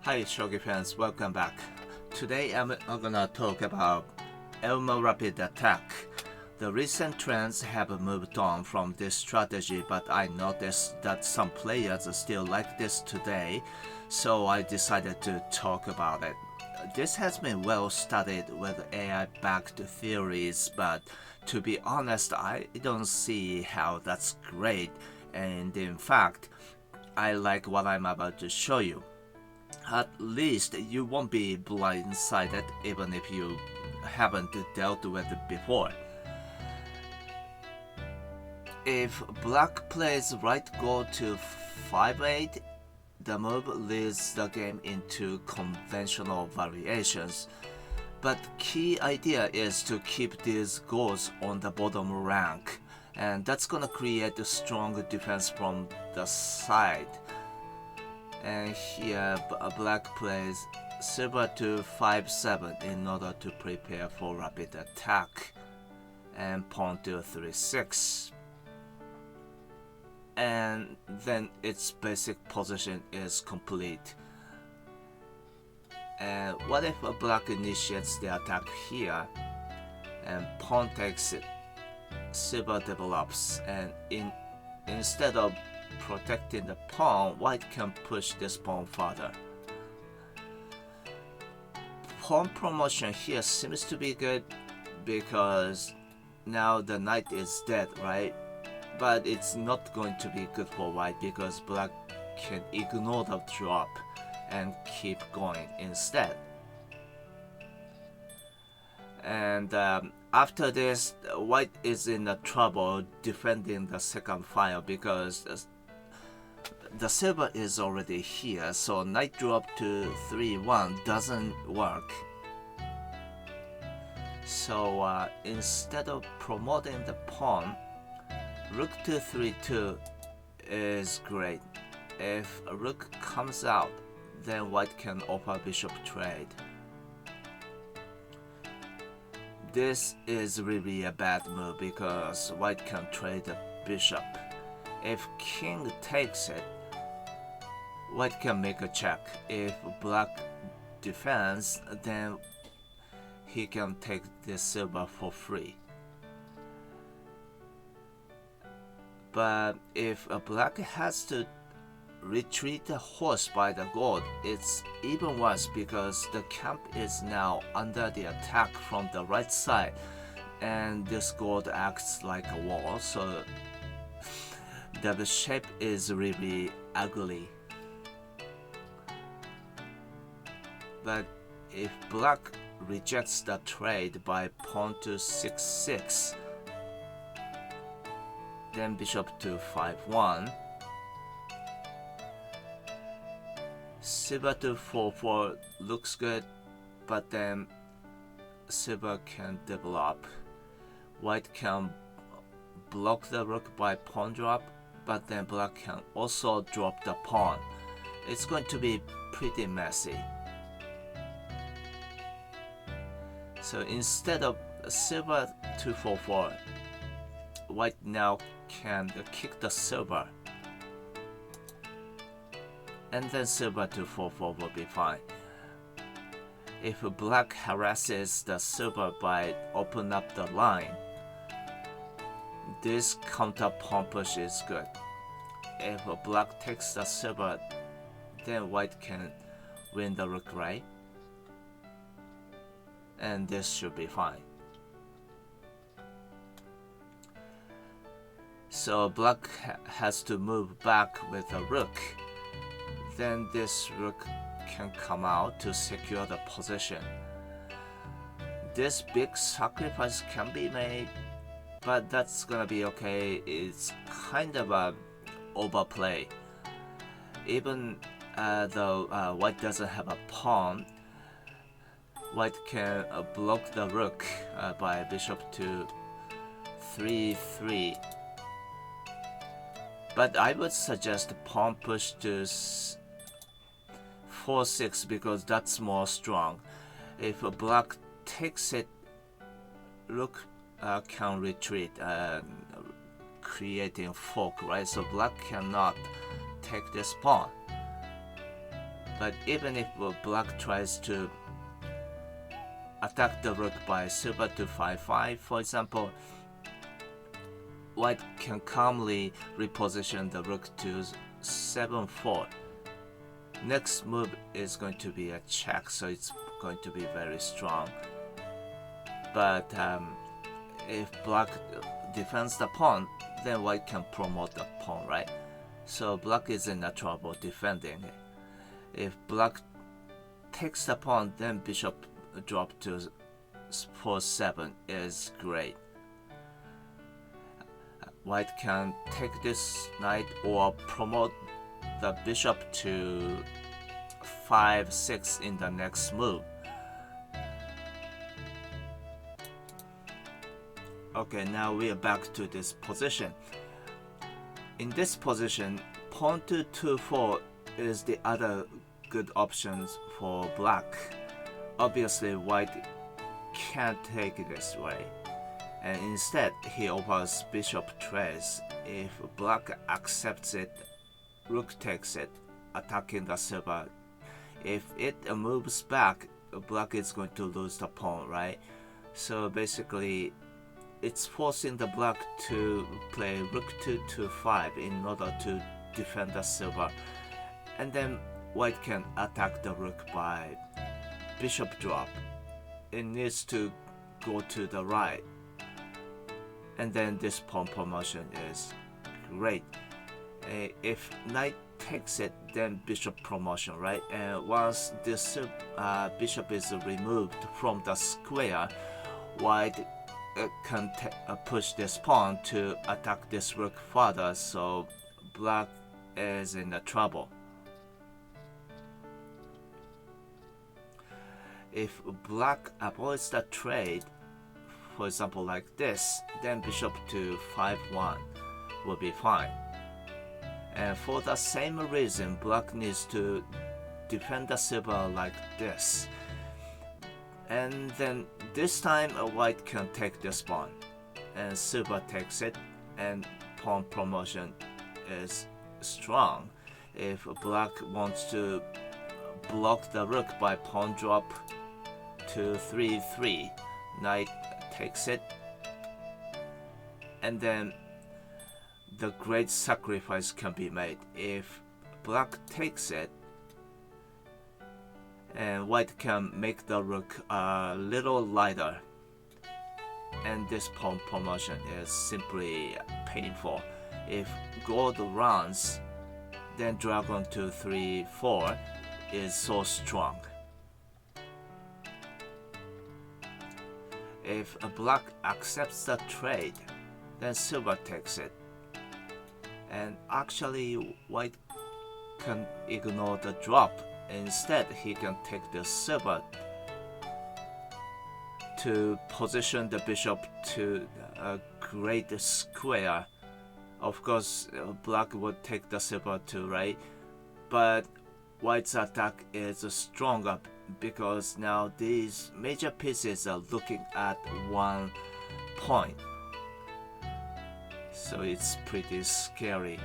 Hi Shogi fans, welcome back. Today I'm gonna talk about Elmo rapid attack. The recent trends have moved on from this strategy, but I noticed that some players still like this today, so I decided to talk about it. This has been well studied with AI-backed theories, but to be honest, I don't see how that's great, and in fact, I like what I'm about to show you. At least you won't be blindsided even if you haven't dealt with it before. If black plays right go to 5-8, the move leads the game into conventional variations. But key idea is to keep these goals on the bottom rank, and that's gonna create a strong defense from the side. And here black plays silver to 5-7 in order to prepare for rapid attack, and pawn to 3-6. And then its basic position is complete. And what if black initiates the attack here and pawn takes it, silver develops, and instead of protecting the pawn, white can push this pawn further. Pawn promotion here seems to be good because now the knight is dead, right? But it's not going to be good for white because black can ignore the drop and keep going instead. And after this, white is in trouble defending the second file because the silver is already here, so knight drop to 3-1 doesn't work. So instead of promoting the pawn, rook to 3-2 is great. If a rook comes out, then white can offer bishop trade. This is really a bad move because white can trade the bishop. If king takes it, white can make a check. If black defends, then he can take the silver for free. But if a black has to retreat the horse by the gold, it's even worse because the camp is now under the attack from the right side, and this gold acts like a wall, so the shape is really ugly. But if black rejects the trade by pawn to 6-6, then bishop to 5-1, silver to 4-4 looks good, but then silver can develop. White can block the rook by pawn drop, but then black can also drop the pawn. It's going to be pretty messy. So instead of silver to 4-4, white now can kick the silver, and then silver to 4-4 will be fine. If black harasses the silver by open up the line, this counter pawn push is good. If black takes the silver, then white can win the rook, right? And this should be fine. So black has to move back with a rook. Then this rook can come out to secure the position. This big sacrifice can be made, but that's gonna be okay. It's kind of a overplay. Even though white doesn't have a pawn, white can block the rook by bishop to 3-3. But I would suggest pawn push to 4-6 because that's more strong. If black takes it, rook can retreat, creating fork, right? So black cannot take this pawn. But even if black tries to attack the rook by silver to 5-5, for example, white can calmly reposition the rook to 7-4. Next move is going to be a check, so it's going to be very strong. But if black defends the pawn, then white can promote the pawn, right? So black is in a trouble defending. If black takes the pawn, then bishop drop to 4-7 is great. White can take this knight or promote the bishop to 5-6 in the next move. Okay, now we are back to this position. In this position, pawn to 2-4 is the other good options for black. Obviously, white can't take it this way, and instead he offers bishop trace. If black accepts it, rook takes it, attacking the silver. If it moves back, black is going to lose the pawn, right? So basically, it's forcing the black to play rook to 2-5 in order to defend the silver. And then white can attack the rook by bishop drop. It needs to go to the right. And then this pawn promotion is great. If knight takes it, then bishop promotion, right? And once this bishop is removed from the square, white can push this pawn to attack this rook further, so black is in the trouble. If black avoids the trade, for example like this, then bishop to 5-1 will be fine. And for the same reason, black needs to defend the silver like this. And then this time white can take this pawn, and silver takes it, and pawn promotion is strong. If black wants to block the rook by pawn drop to 3-3, knight takes it, and then the great sacrifice can be made. If black takes it, and white can make the rook a little lighter, and this pawn promotion is simply painful. If gold runs, then dragon to 3-4 is so strong. If black accepts the trade, then silver takes it. And actually white can ignore the drop. Instead, he can take the silver to position the bishop to a great square. Of course, black would take the silver too, right? But white's attack is stronger because now these major pieces are looking at one point. So it's pretty scary.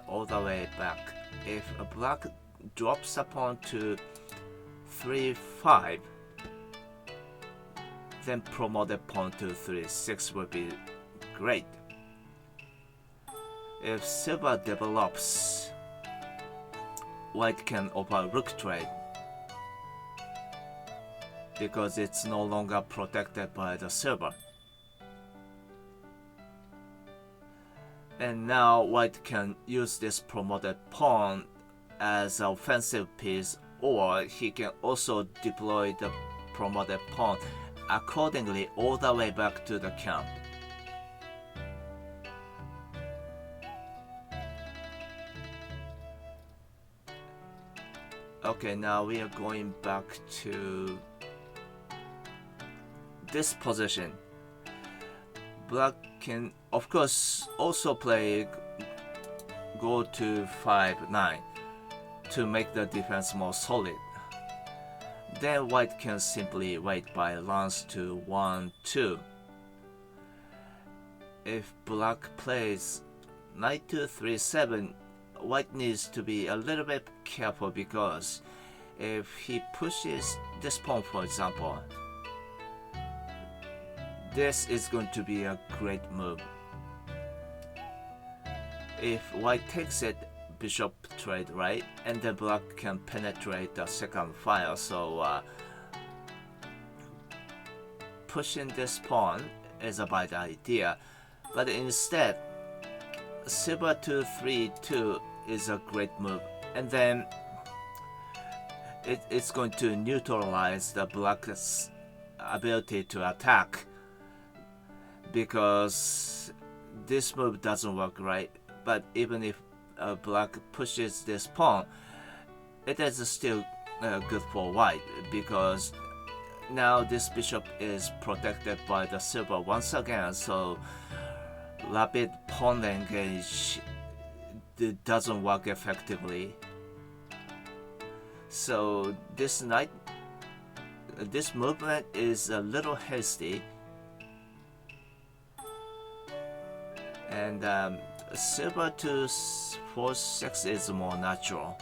All the way back. If a black drops a pawn to 3-5, then promote the pawn to 3-6 would be great. If silver develops, white can offer rook trade because it's no longer protected by the silver. And now white can use this promoted pawn as an offensive piece, or he can also deploy the promoted pawn accordingly all the way back to the camp. Okay, now we are going back to this position. Black can, of course, also play go to 5-9 to make the defense more solid. Then white can simply wait by lance to 1-2. If black plays knight to 3-7, white needs to be a little bit careful, because if he pushes this pawn, for example, this is going to be a great move. If white takes it, bishop trade, right? And then black can penetrate the second file, so pushing this pawn is a bad idea. But instead, silver to 3-2 is a great move, and then it's going to neutralize the black's ability to attack, because this move doesn't work, right? But even if black pushes this pawn, it is still good for white, because now this bishop is protected by the silver once again, so rapid pawn engage doesn't work effectively. So this movement is a little hasty, and silver to 4-6 is more natural.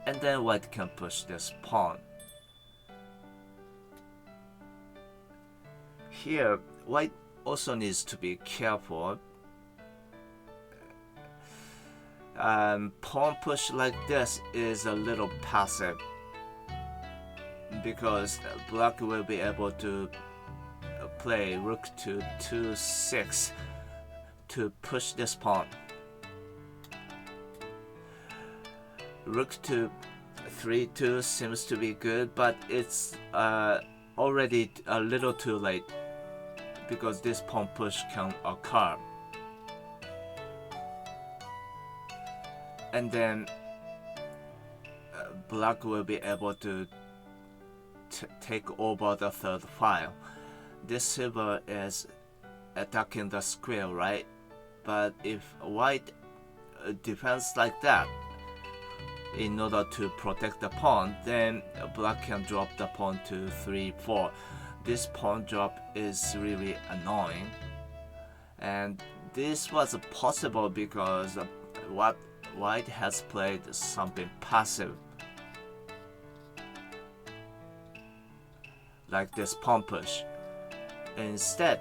And then white can push this pawn. Here, white also needs to be careful. Pawn push like this is a little passive, because black will be able to play rook to 2-6 to push this pawn. Rook to 3-2 seems to be good, but it's already a little too late, because this pawn push can occur. And then black will be able to take over the third file. This silver is attacking the square, right? But if white defends like that in order to protect the pawn, then black can drop the pawn to 3-4. This pawn drop is really annoying, and this was possible because what white has played something passive, like this pawn push. Instead,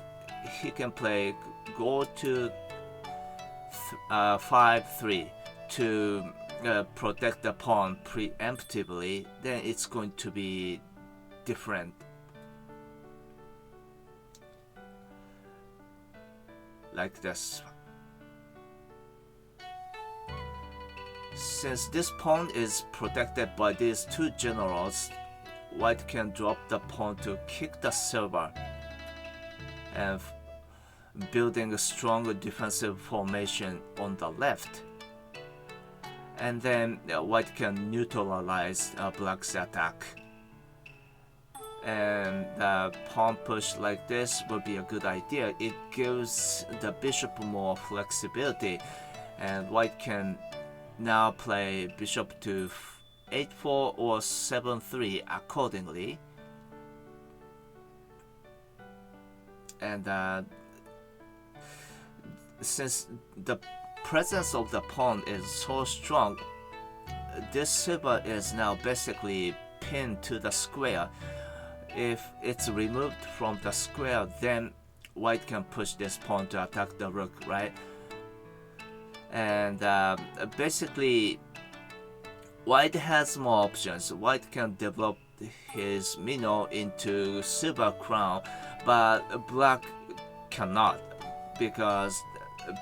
he can play go to 5-3 to protect the pawn preemptively. Then it's going to be different. Like this. Since this pawn is protected by these two generals, white can drop the pawn to kick the silver, and building a strong defensive formation on the left. And then white can neutralize black's attack. And pawn push like this would be a good idea. It gives the bishop more flexibility, and white can now play bishop to 8-4 or 7-3 accordingly. And since the presence of the pawn is so strong, this silver is now basically pinned to the square. If it's removed from the square, then white can push this pawn to attack the rook, right? And basically, white has more options. White can develop his minnow into silver crown, but black cannot, because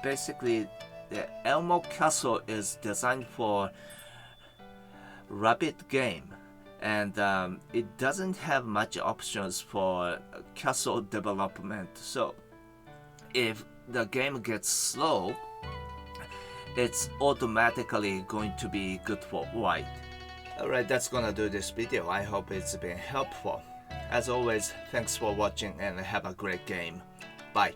basically the Elmo castle is designed for rapid game, and it doesn't have much options for castle development. So if the game gets slow, it's automatically going to be good for white. Alright, that's gonna do this video. I hope it's been helpful. As always, thanks for watching and have a great game. Bye.